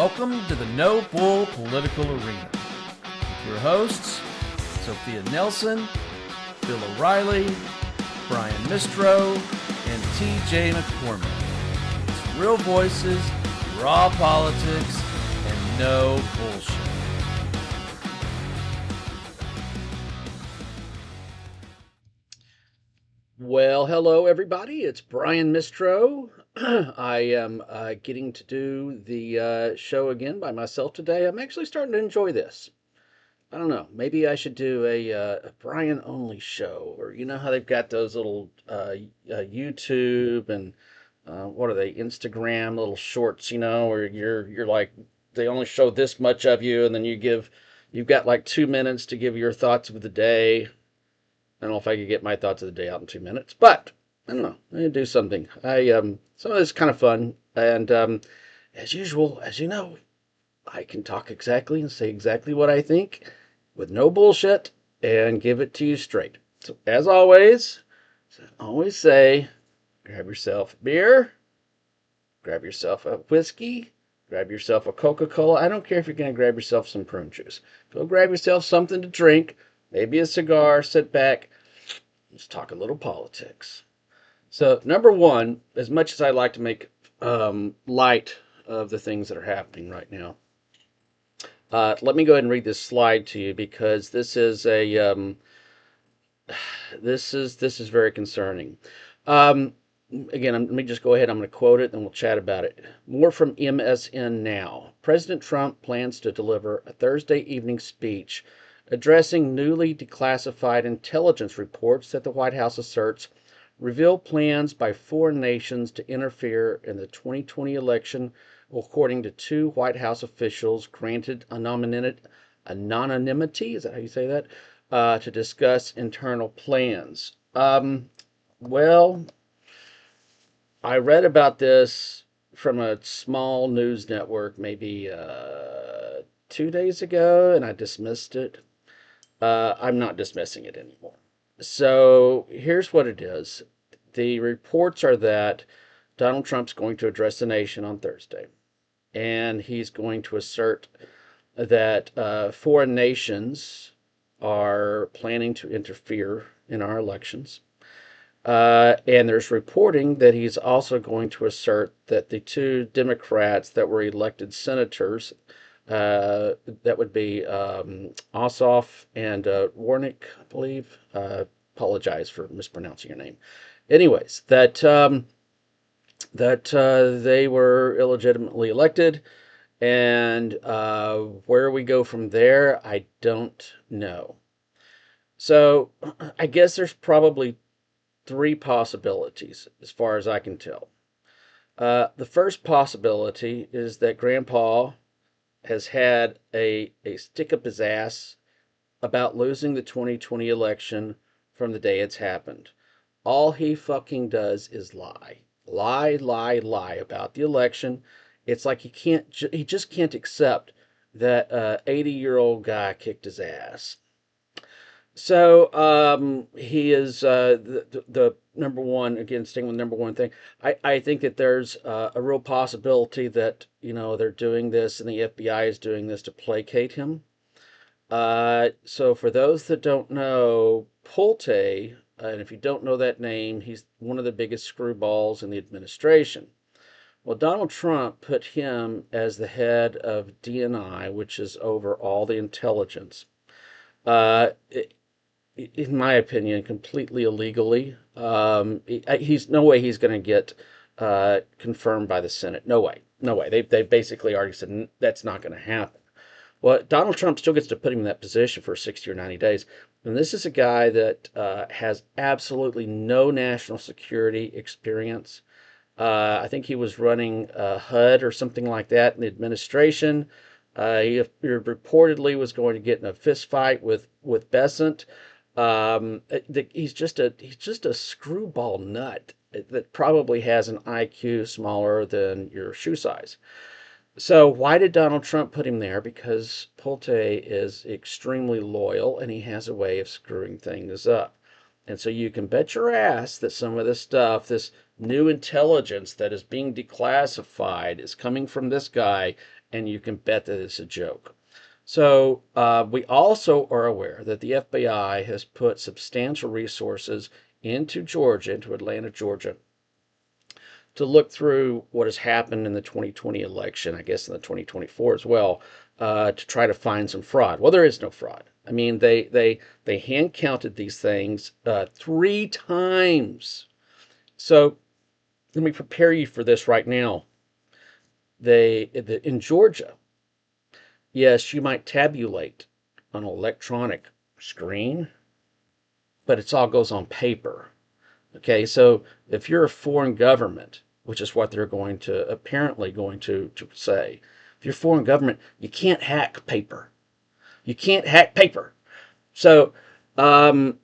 Welcome to the No Bull Political Arena with your hosts, Sophia Nelson, Bill O'Reilly, Brian Mistro, and TJ McCormick. It's real voices, raw politics, and no bullshit. Well, hello everybody. It's Brian Mistro. I am getting to do the show again by myself today. I'm actually starting to enjoy this. I don't know. Maybe I should do a Brian only show, or you know how they've got those little YouTube and what are they, Instagram little shorts, where you're like they only show this much of you, and then you've got like 2 minutes to give your thoughts of the day. I don't know if I could get my thoughts of the day out in 2 minutes, but I don't know. I'm gonna do something. Some of this is kind of fun, and as usual, as you know, I can talk exactly and say exactly what I think with no bullshit and give it to you straight. So as always say, grab yourself a beer, grab yourself a whiskey, grab yourself a Coca-Cola. I don't care if you're gonna grab yourself some prune juice. Go grab yourself something to drink, maybe a cigar, sit back. Let's talk a little politics. So, number one, as much as I like to make light of the things that are happening right now, let me go ahead and read this slide to you because this is this is very concerning. Um, Again, let me just go ahead. I'm going to quote it, and we'll chat about it. More from MSN Now. President Trump plans to deliver a Thursday evening speech addressing newly declassified intelligence reports that the White House asserts reveal plans by foreign nations to interfere in the 2020 election, according to two White House officials granted anonymity, is that how you say that, to discuss internal plans. Well, I read about this from a small news network maybe 2 days ago, and I dismissed it. I'm not dismissing it anymore. So here's what it is. The reports are that Donald Trump's going to address the nation on Thursday, and he's going to assert that foreign nations are planning to interfere in our elections. And there's reporting that he's also going to assert that the two Democrats that were elected senators, that would be Ossoff and Warnick, I believe. Apologize for mispronouncing your name. Anyways, that they were illegitimately elected, and where we go from there, I don't know. So I guess there's probably three possibilities as far as I can tell. The first possibility is that Grandpa has had a stick up his ass about losing the 2020 election from the day it's happened. All he fucking does is lie. Lie about the election. It's like he just can't accept that 80-year-old guy kicked his ass. So he is the number one, again, staying with the number one thing. I think that there's a real possibility that, they're doing this and the FBI is doing this to placate him. So for those that don't know, Pulte, and if you don't know that name, he's one of the biggest screwballs in the administration. Well, Donald Trump put him as the head of DNI, which is over all the intelligence. Uh, in my opinion, completely illegally. He's no way he's going to get confirmed by the Senate. No way. No way. They basically already said that's not going to happen. Well, Donald Trump still gets to put him in that position for 60 or 90 days. And this is a guy that has absolutely no national security experience. I think he was running HUD or something like that in the administration. He reportedly was going to get in a fist fight with Bessent. He's just a screwball nut that probably has an IQ smaller than your shoe size. So why did Donald Trump put him there? Because Pulte is extremely loyal and he has a way of screwing things up. And so you can bet your ass that some of this stuff, this new intelligence that is being declassified, is coming from this guy, and you can bet that it's a joke. So we also are aware that the FBI has put substantial resources into Georgia, into Atlanta, Georgia, to look through what has happened in the 2020 election, I guess in the 2024 as well, to try to find some fraud. Well, there is no fraud. I mean, they hand counted these things 3 times. So let me prepare you for this right now. In Georgia, yes, you might tabulate on an electronic screen, but it all goes on paper. Okay, so if you're a foreign government, which is what they're apparently going to say, if you're a foreign government, you can't hack paper. You can't hack paper. So um,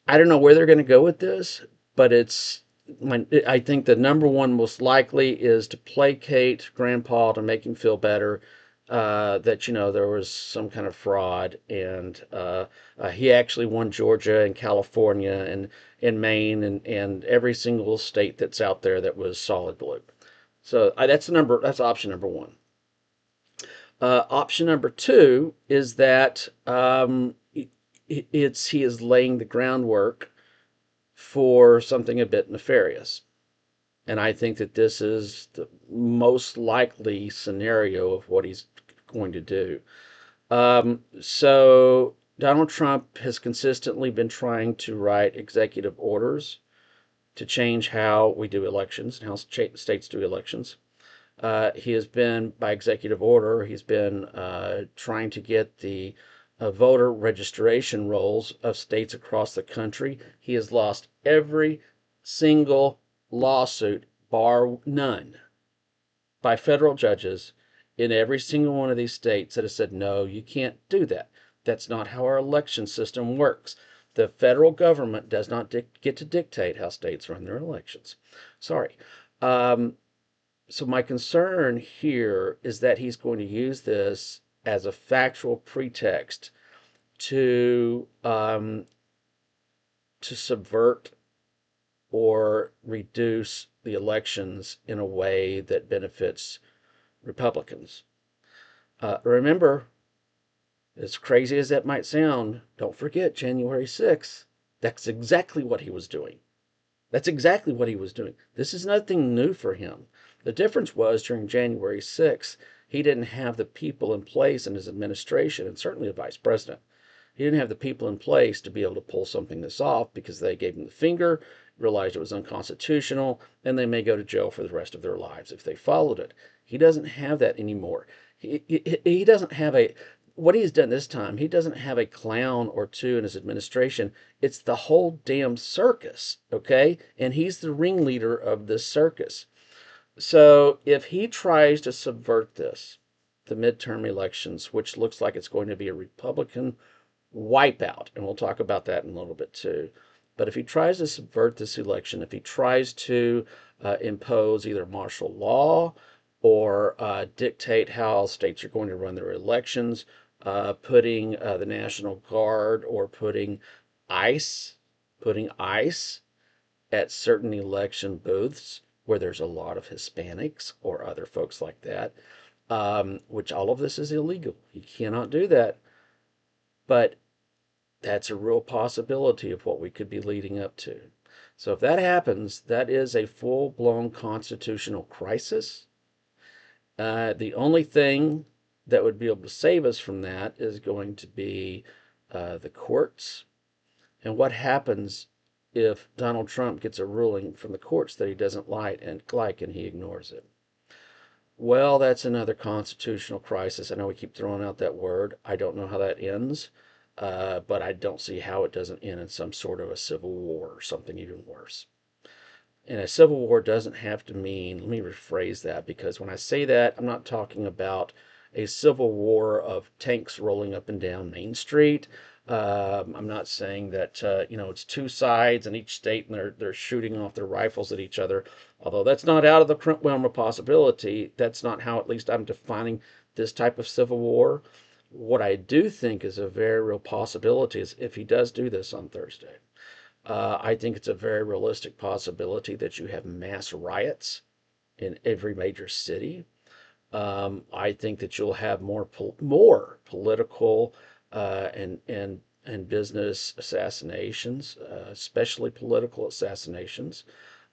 I don't know where they're going to go with this, but I think the number one most likely is to placate Grandpa to make him feel better that there was some kind of fraud, and he actually won Georgia and California and Maine and every single state that's out there that was solid blue. So that's option number one. Option number two is that he is laying the groundwork for something a bit nefarious. And I think that this is the most likely scenario of what he's going to do. So Donald Trump has consistently been trying to write executive orders to change how we do elections and how states do elections. He has been, by executive order, he's been trying to get the voter registration rolls of states across the country. He has lost every single lawsuit, bar none, by federal judges in every single one of these states that have said, no, you can't do that. That's not how our election system works. The federal government does not get to dictate how states run their elections. Sorry. So my concern here is that he's going to use this as a factual pretext to subvert or reduce the elections in a way that benefits Republicans. Remember, as crazy as that might sound, don't forget January 6th. That's exactly what he was doing. That's exactly what he was doing. This is nothing new for him. The difference was during January 6th, he didn't have the people in place in his administration, and certainly a vice president. He didn't have the people in place to be able to pull something this off because they gave him the finger, realized it was unconstitutional, and they may go to jail for the rest of their lives if they followed it. He doesn't have that anymore. He doesn't have what he's done this time, he doesn't have a clown or two in his administration. It's the whole damn circus, okay? And he's the ringleader of this circus. So if he tries to subvert the midterm elections, which looks like it's going to be a Republican wipeout, and we'll talk about that in a little bit too. But if he tries to subvert this election, if he tries to impose either martial law or dictate how states are going to run their elections, putting the National Guard or ICE, putting ICE at certain election booths where there's a lot of Hispanics or other folks like that, which all of this is illegal. You cannot do that. But that's a real possibility of what we could be leading up to. So if that happens, that is a full-blown constitutional crisis. The only thing that would be able to save us from that is going to be the courts. And what happens if Donald Trump gets a ruling from the courts that he doesn't like and he ignores it? Well, that's another constitutional crisis. I know we keep throwing out that word. I don't know how that ends, but I don't see how it doesn't end in some sort of a civil war or something even worse. And a civil war doesn't have to mean, let me rephrase that, because when I say that, I'm not talking about a civil war of tanks rolling up and down Main Street. I'm not saying that it's two sides in each state and they're shooting off their rifles at each other. Although that's not out of the realm of possibility. That's not how at least I'm defining this type of civil war. What I do think is a very real possibility is if he does do this on Thursday. I think it's a very realistic possibility that you have mass riots in every major city. I think that you'll have more political and business assassinations, especially political assassinations.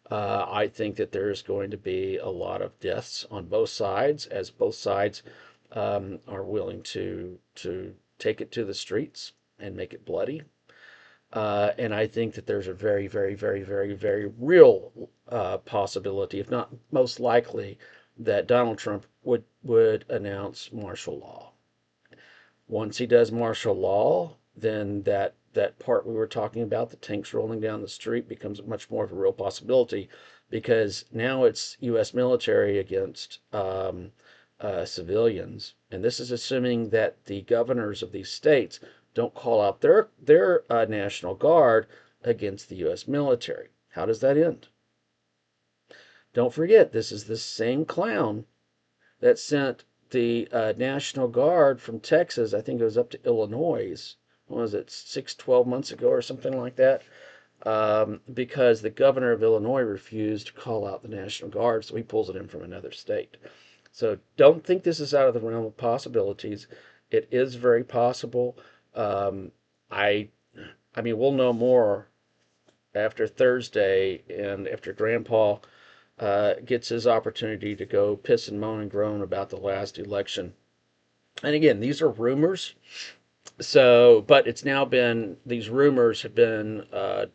I think that there's going to be a lot of deaths on both sides, as both sides are willing to take it to the streets and make it bloody. And I think that there's a very, very, very, very, very real possibility, if not most likely, that Donald Trump would announce martial law. Once he does martial law, then that part we were talking about, the tanks rolling down the street, becomes much more of a real possibility, because now it's U.S. military against civilians, and this is assuming that the governors of these states don't call out their National Guard against the U.S. military. How does that end? Don't forget, this is the same clown that sent the National Guard from Texas. I think it was up to Illinois. What was it, 12 months ago or something like that? Because the governor of Illinois refused to call out the National Guard, so he pulls it in from another state. So don't think this is out of the realm of possibilities. It is very possible. Um, I, I mean, we'll know more after Thursday and after Grandpa gets his opportunity to go piss and moan and groan about the last election. And again, these are rumors. So, but it's now been, these rumors have been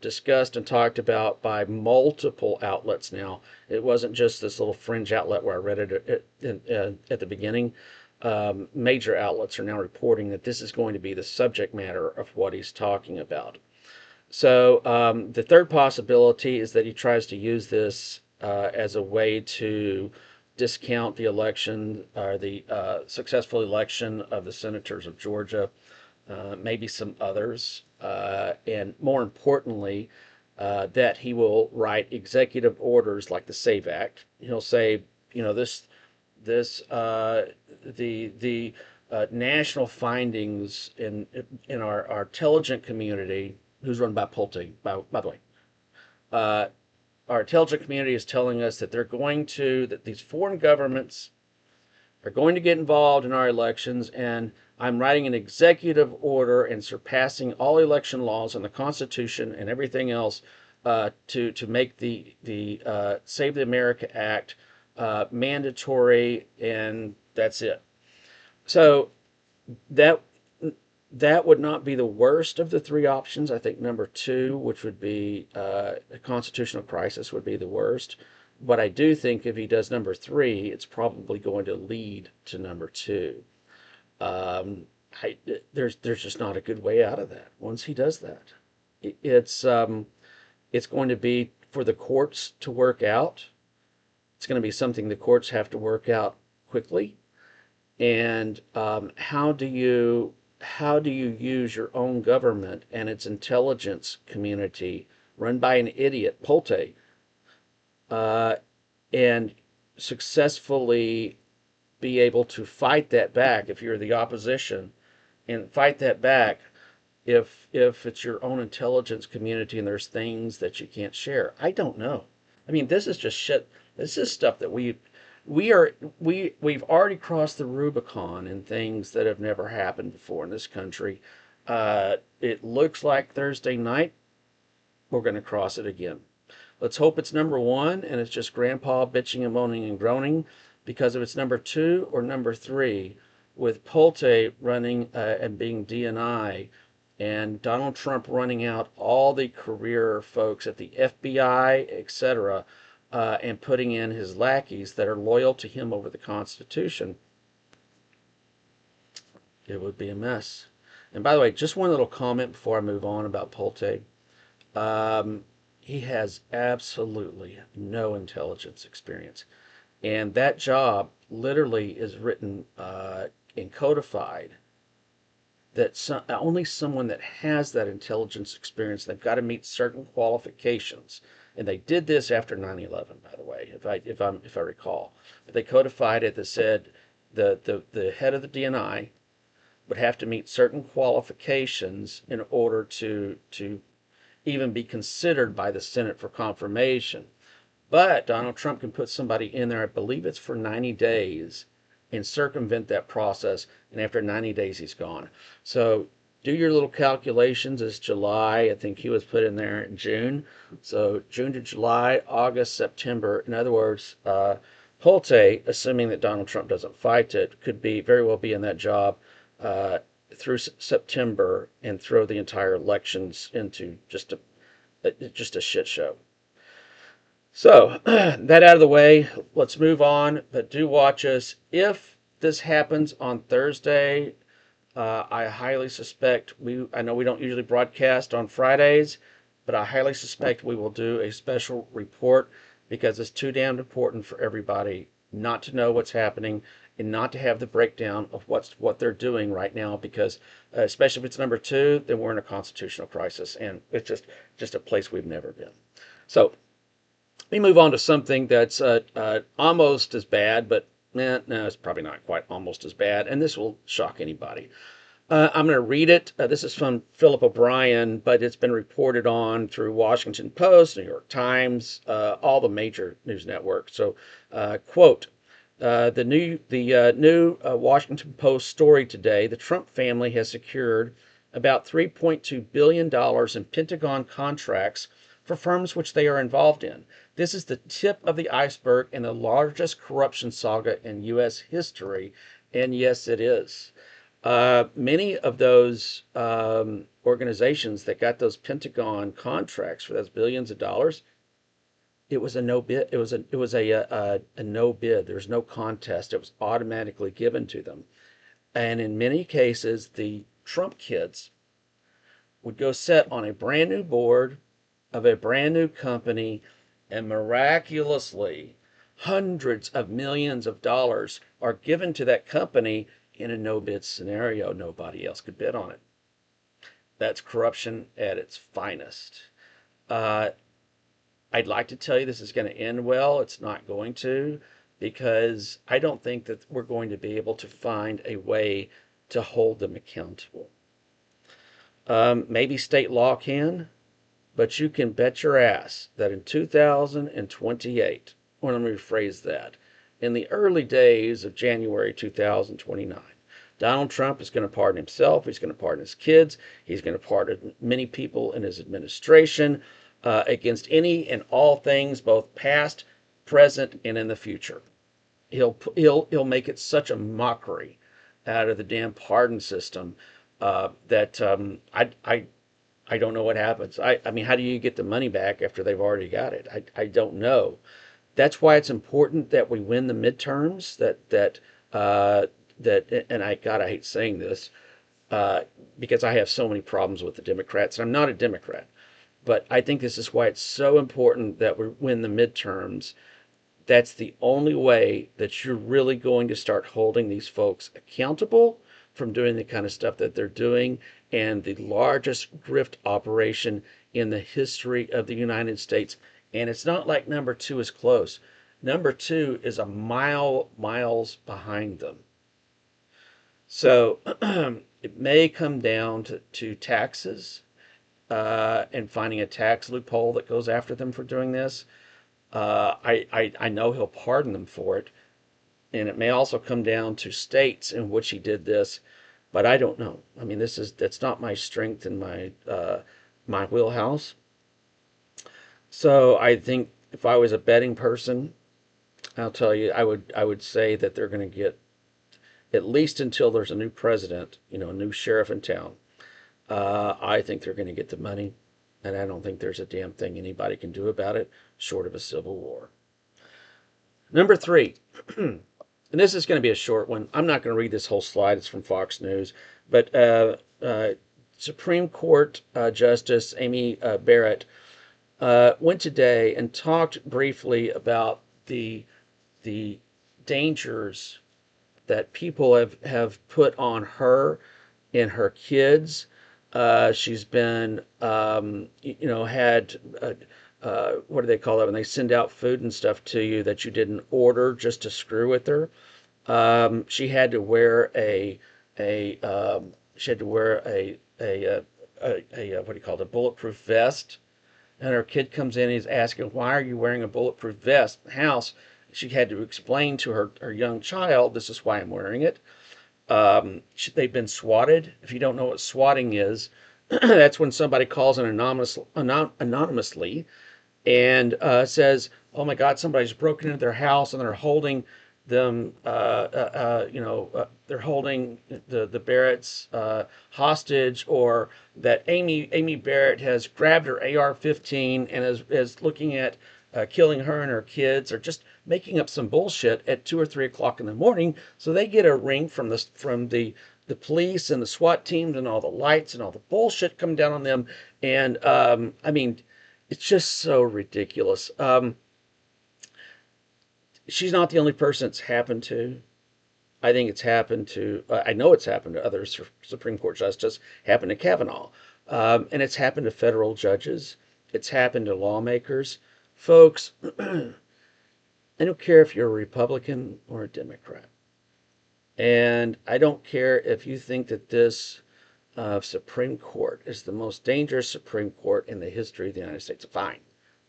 discussed and talked about by multiple outlets now. It wasn't just this little fringe outlet where I read it at the beginning. Major outlets are now reporting that this is going to be the subject matter of what he's talking about. So the third possibility is that he tries to use this as a way to discount the election, or the successful election of the senators of Georgia, maybe some others, and more importantly, that he will write executive orders like the SAVE Act. He'll say, you know, this the national findings in our intelligence community, who's run by Pulte, by the way. Uh, our intelligence community is telling us that that these foreign governments are going to get involved in our elections, and I'm writing an executive order and surpassing all election laws and the Constitution and everything else to make the Save the America Act mandatory, and that's it. So that that would not be the worst of the three options. I think number two, which would be a constitutional crisis, would be the worst. But I do think if he does number three, it's probably going to lead to number two. Um, there's just not a good way out of that once he does that. It's going to be for the courts to work out. It's going to be something the courts have to work out quickly. And how do you use your own government and its intelligence community run by an idiot, Pulte, uh, and successfully be able to fight that back if you're the opposition, and fight that back if it's your own intelligence community and there's things that you can't share? I don't know. I mean, this is just shit. This is stuff that we've already crossed the Rubicon in things that have never happened before in this country. It looks like Thursday night we're going to cross it again. Let's hope it's number one and it's just Grandpa bitching and moaning and groaning, because if it's number two or number three, with Pulte running and being DNI, and Donald Trump running out all the career folks at the FBI, etc., and putting in his lackeys that are loyal to him over the Constitution, it would be a mess. And by the way, just one little comment before I move on about Pulte. He has absolutely no intelligence experience. And that job literally is written and codified that only someone that has that intelligence experience, they've got to meet certain qualifications. And they did this after 9/11, by the way, if I recall. But they codified it that said the head of the DNI would have to meet certain qualifications in order to even be considered by the Senate for confirmation. But Donald Trump can put somebody in there, I believe it's for 90 days, and circumvent that process. And after 90 days, he's gone. So do your little calculations. It's July. I think he was put in there in June. So June to July, August, September. In other words, Holte, assuming that Donald Trump doesn't fight it, could be very well be in that job uh, through September and throw the entire elections into just a shit show. So, that out of the way, let's move on. But do watch us. If this happens on Thursday, I highly suspect I know we don't usually broadcast on Fridays, but I highly suspect we will do a special report because it's too damn important for everybody not to know what's happening and not to have the breakdown of what they're doing right now. Because especially if it's number two, then we're in a constitutional crisis, and it's just a place we've never been. So let me move on to something that's almost as bad, but no, it's probably not quite almost as bad, and this will shock anybody. I'm going to read it. This is from Philip O'Brien, but it's been reported on through Washington Post, New York Times, all the major news networks. So, quote, the new Washington Post story today: the Trump family has secured about $3.2 billion in Pentagon contracts for firms which they are involved in. This is the tip of the iceberg in the largest corruption saga in U.S. history, and yes, it is. Many of those organizations that got those Pentagon contracts for those billions of dollars, it was a no bid. It was a no bid. There's no contest. It was automatically given to them. And in many cases, the Trump kids would go sit on a brand new board of a brand new company, and miraculously, hundreds of millions of dollars are given to that company in a no bid scenario. Nobody else could bid on it. That's corruption at its finest. Uh, I'd like to tell you this is going to end well. It's not going to, because I don't think that we're going to be able to find a way to hold them accountable. Maybe state law can, but you can bet your ass that in 2028, or let me rephrase that, in the early days of January 2029, Donald Trump is going to pardon himself. He's going to pardon his kids. He's going to pardon many people in his administration against any and all things, both past, present, and in the future. He'll make it such a mockery out of the damn pardon system that I don't know what happens. I mean, how do you get the money back after they've already got it? I don't know. That's why it's important that we win the midterms. And I hate saying this because I have so many problems with the Democrats. I'm not a Democrat, but I think this is why it's so important that we win the midterms. That's the only way that you're really going to start holding these folks accountable from doing the kind of stuff that they're doing, and the largest grift operation in the history of the United States. And it's not like number two is close. Number two is miles behind them. So it may come down to taxes and finding a tax loophole that goes after them for doing this. I know he'll pardon them for it. And it may also come down to states in which he did this, but I don't know. I mean, that's not my strength and my wheelhouse. So I think if I was a betting person, I'll tell you, I would say that they're going to get, at least until there's a new president, a new sheriff in town. I think they're going to get the money, and I don't think there's a damn thing anybody can do about it, short of a civil war. Number three, and this is going to be a short one. I'm not going to read this whole slide. It's from Fox News. But Supreme Court Justice Amy Barrett went today and talked briefly about the dangers that people have put on her and her kids. She's been, had, what do they call it when they send out food and stuff to you that you didn't order just to screw with her? She had to wear she had to wear a what do you call it, a bulletproof vest. And her kid comes in and he's asking, why are you wearing a bulletproof vest? House, She had to explain to her young child, this is why I'm wearing it. They've been swatted. If you don't know what swatting is, that's when somebody calls an anonymously and says, "Oh my God, somebody's broken into their house and they're holding them, they're holding the Barretts hostage," or that Amy Barrett has grabbed her AR-15 and is looking at killing her and her kids, or just making up some bullshit at 2 or 3 o'clock in the morning. So they get a ring from the police and the SWAT teams, and all the lights and all the bullshit come down on them. And I mean, it's just so ridiculous. She's not the only person it's happened to. I think it's happened to, I know it's happened to other Supreme Court justices, happened to Kavanaugh. And it's happened to federal judges. It's happened to lawmakers. Folks, I don't care if you're a Republican or a Democrat. And I don't care if you think that this Supreme Court is the most dangerous Supreme Court in the history of the United States. Fine.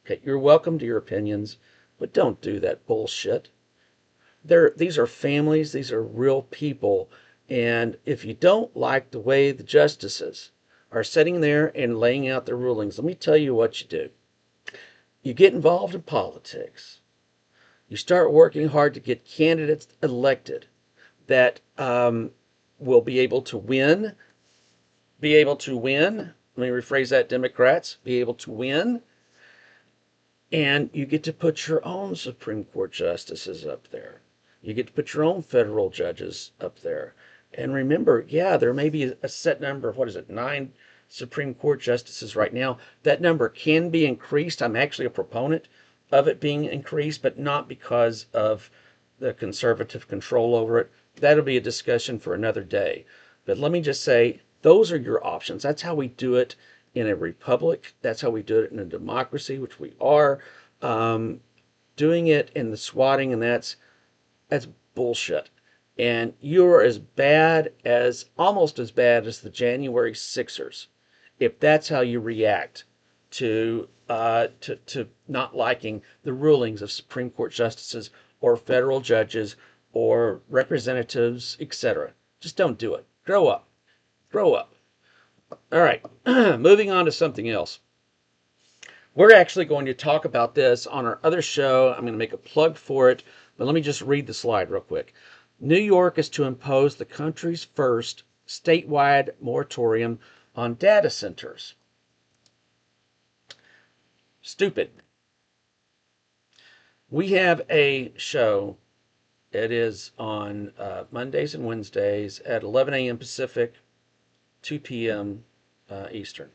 Okay, you're welcome to your opinions, but don't do that bullshit. These are families, these are real people, and if you don't like the way the justices are sitting there and laying out their rulings, let me tell you what you do. You get involved in politics. You start working hard to get candidates elected that will be able to win. Let me rephrase that, Democrats, be able to win. And you get to put your own Supreme Court justices up there. You get to put your own federal judges up there. And remember, yeah, there may be a set number of, 9 Supreme Court justices right now. That number can be increased. I'm actually a proponent of it being increased, but not because of the conservative control over it. That'll be a discussion for another day. But let me just say, those are your options. That's how we do it in a republic. That's how we do it in a democracy, which we are. Doing it in the swatting, and that's bullshit. And you're almost as bad as the January Sixers, if that's how you react to not liking the rulings of Supreme Court justices or federal judges or representatives, etc. Just don't do it. Grow up. Grow up. All right, moving on to something else. We're actually going to talk about this on our other show. I'm going to make a plug for it, but let me just read the slide real quick. New York is to impose the country's first statewide moratorium on data centers. Stupid. We have a show. It is on Mondays and Wednesdays at 11 a.m. Pacific, 2 p.m. Eastern.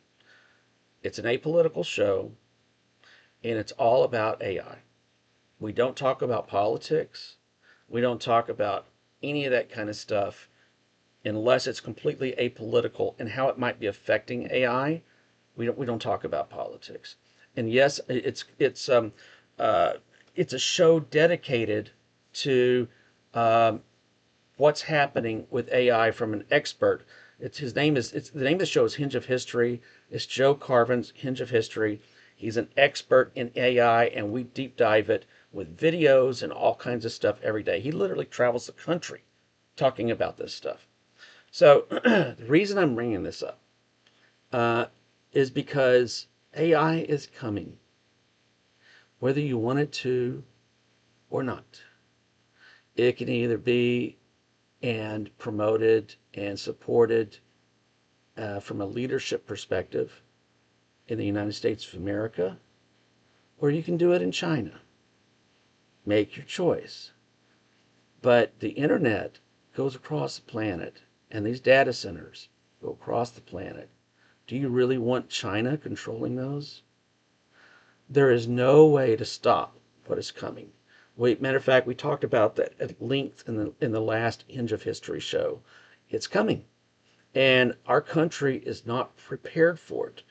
It's an apolitical show, and it's all about AI. We don't talk about politics. We don't talk about any of that kind of stuff unless it's completely apolitical and how it might be affecting AI. We don't talk about politics. And yes, it's a show dedicated to what's happening with AI from an expert. The name of the show is Hinge of History. It's Joe Carvin's Hinge of History. He's an expert in AI, and we deep dive it with videos and all kinds of stuff every day. He literally travels the country talking about this stuff. So the reason I'm bringing this up is because AI is coming, whether you want it to or not. It can either be and promoted and supported from a leadership perspective in the United States of America, or you can do it in China. Make your choice. But the internet goes across the planet, and these data centers go across the planet. Do you really want China controlling those? There is no way to stop what is coming. Matter of fact, we talked about that at length in the last Hinge of History show. It's coming, and our country is not prepared for it.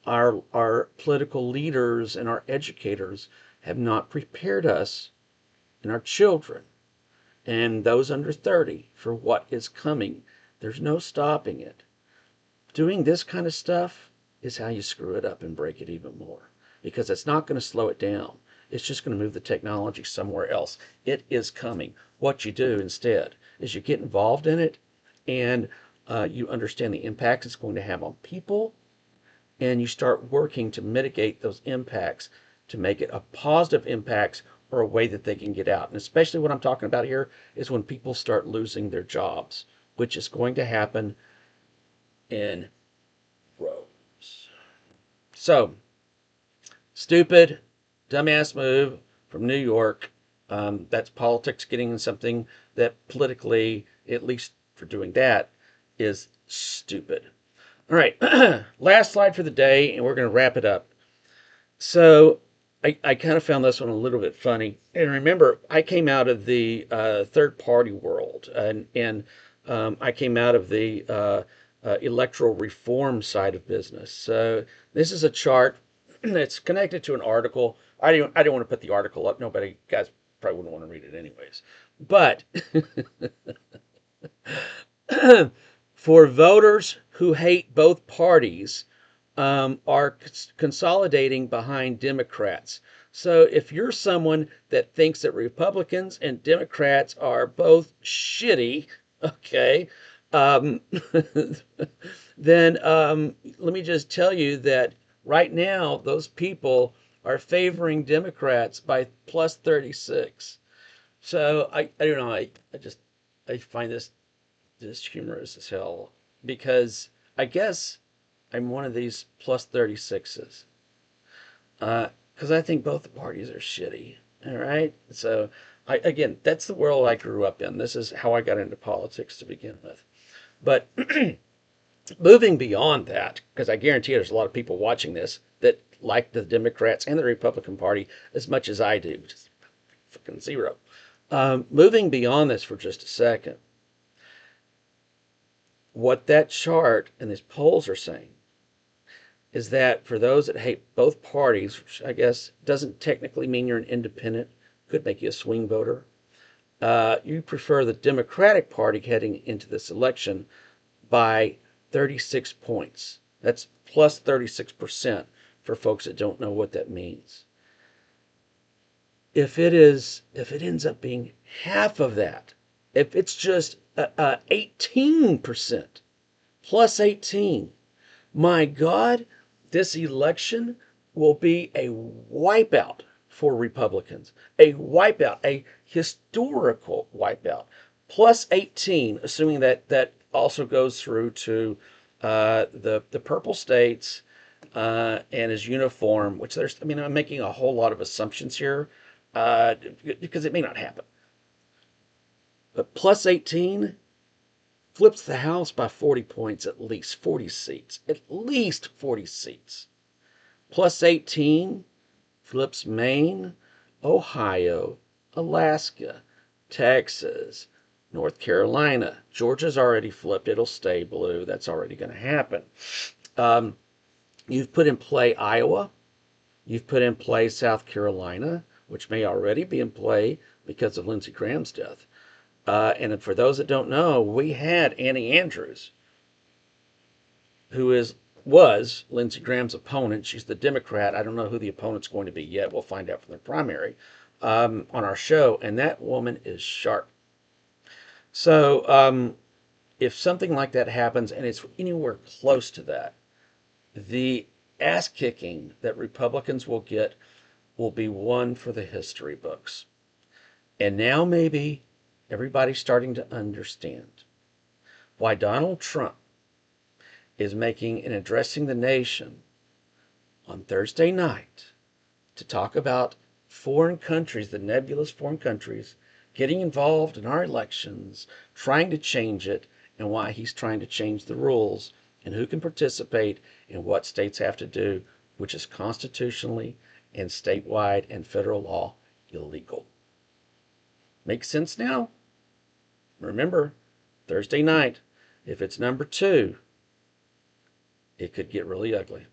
Our political leaders and our educators have not prepared us and our children and those under 30 for what is coming. There's no stopping it. Doing this kind of stuff is how you screw it up and break it even more, because it's not going to slow it down. It's just going to move the technology somewhere else. It is coming. What you do instead is you get involved in it, and you understand the impact it's going to have on people, and you start working to mitigate those impacts to make it a positive impacts or a way that they can get out. And especially what I'm talking about here is when people start losing their jobs, which is going to happen in rows. So, stupid, dumbass move from New York. That's politics getting in something that politically, at least for doing that, is stupid. All right, last slide for the day, and we're going to wrap it up. So I kind of found this one a little bit funny. And remember, I came out of the third party world, and I came out of the electoral reform side of business. So this is a chart that's connected to an article. I don't want to put the article up. Nobody, guys probably wouldn't want to read it anyways. But for voters who hate both parties, are consolidating behind Democrats. So if you're someone that thinks that Republicans and Democrats are both shitty, okay, um, then let me just tell you that right now those people are favoring Democrats by plus 36. So I don't know. I find this humorous as hell because I guess I'm one of these plus 36s. Because I think both the parties are shitty. All right. So, again, that's the world I grew up in. This is how I got into politics to begin with. But moving beyond that, because I guarantee there's a lot of people watching this that like the Democrats and the Republican Party as much as I do. Just fucking zero. Moving beyond this for just a second, what that chart and these polls are saying is that for those that hate both parties, which I guess doesn't technically mean you're an independent, could make you a swing voter, you prefer the Democratic Party heading into this election by 36 points. That's plus 36% for folks that don't know what that means. If it ends up being half of that, if it's just 18%, plus 18, my God, this election will be a wipeout for Republicans, a wipeout, a historical wipeout. Plus 18, assuming that that also goes through to the purple states and is uniform, which I mean, I'm making a whole lot of assumptions here because it may not happen. But plus 18 flips the House by 40 points, at least 40 seats. At least 40 seats. Plus 18 flips Maine, Ohio, Alaska, Texas, North Carolina. Georgia's already flipped. It'll stay blue. That's already going to happen. You've put in play Iowa. You've put in play South Carolina, which may already be in play because of Lindsey Graham's death. And for those that don't know, we had Annie Andrews, who was Lindsey Graham's opponent. She's the Democrat. I don't know who the opponent's going to be yet. We'll find out from the primary on our show. And that woman is sharp. So if something like that happens and it's anywhere close to that, the ass kicking that Republicans will get will be one for the history books. And now maybe everybody's starting to understand why Donald Trump is making and addressing the nation on Thursday night to talk about foreign countries, the nebulous foreign countries, getting involved in our elections, trying to change it, and why he's trying to change the rules and who can participate and what states have to do, which is constitutionally and statewide and federal law illegal. Makes sense now? Remember, Thursday night, if it's number 2, it could get really ugly.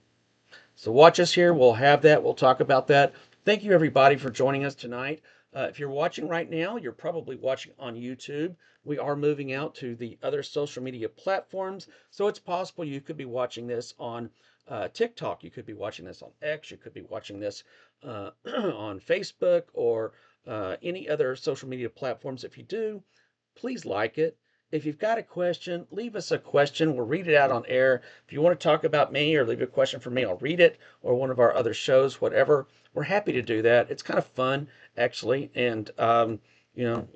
So watch us here. We'll have that. We'll talk about that. Thank you, everybody, for joining us tonight. If you're watching right now, you're probably watching on YouTube. We are moving out to the other social media platforms, so it's possible you could be watching this on TikTok. You could be watching this on X. You could be watching this on Facebook or any other social media platforms. If you do, please like it. If you've got a question, leave us a question. We'll read it out on air. If you want to talk about me or leave a question for me, I'll read it, or one of our other shows, whatever. We're happy to do that. It's kind of fun, actually. And,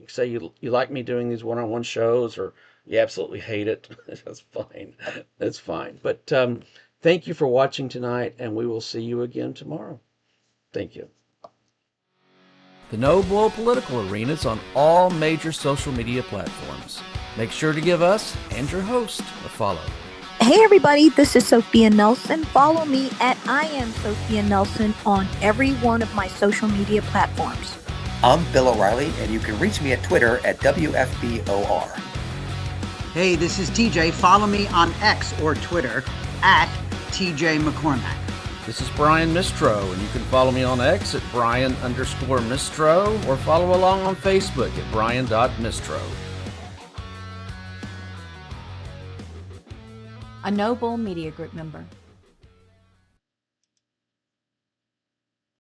say you like me doing these one-on-one shows, or you absolutely hate it. That's fine. That's fine. But thank you for watching tonight, and we will see you again tomorrow. Thank you. The No Bull Political Arena is on all major social media platforms. Make sure to give us and your host a follow. Hey everybody, this is Sophia Nelson. Follow me at I am Sophia Nelson on every one of my social media platforms. I'm Bill O'Reilly, and you can reach me at Twitter at WFBOR. Hey, this is TJ. Follow me on X or Twitter at TJ McCormack. This is Brian Mistro, and you can follow me on X at Brian_Mistro, or follow along on Facebook at Brian.Mistro. A No Bull Media Group member.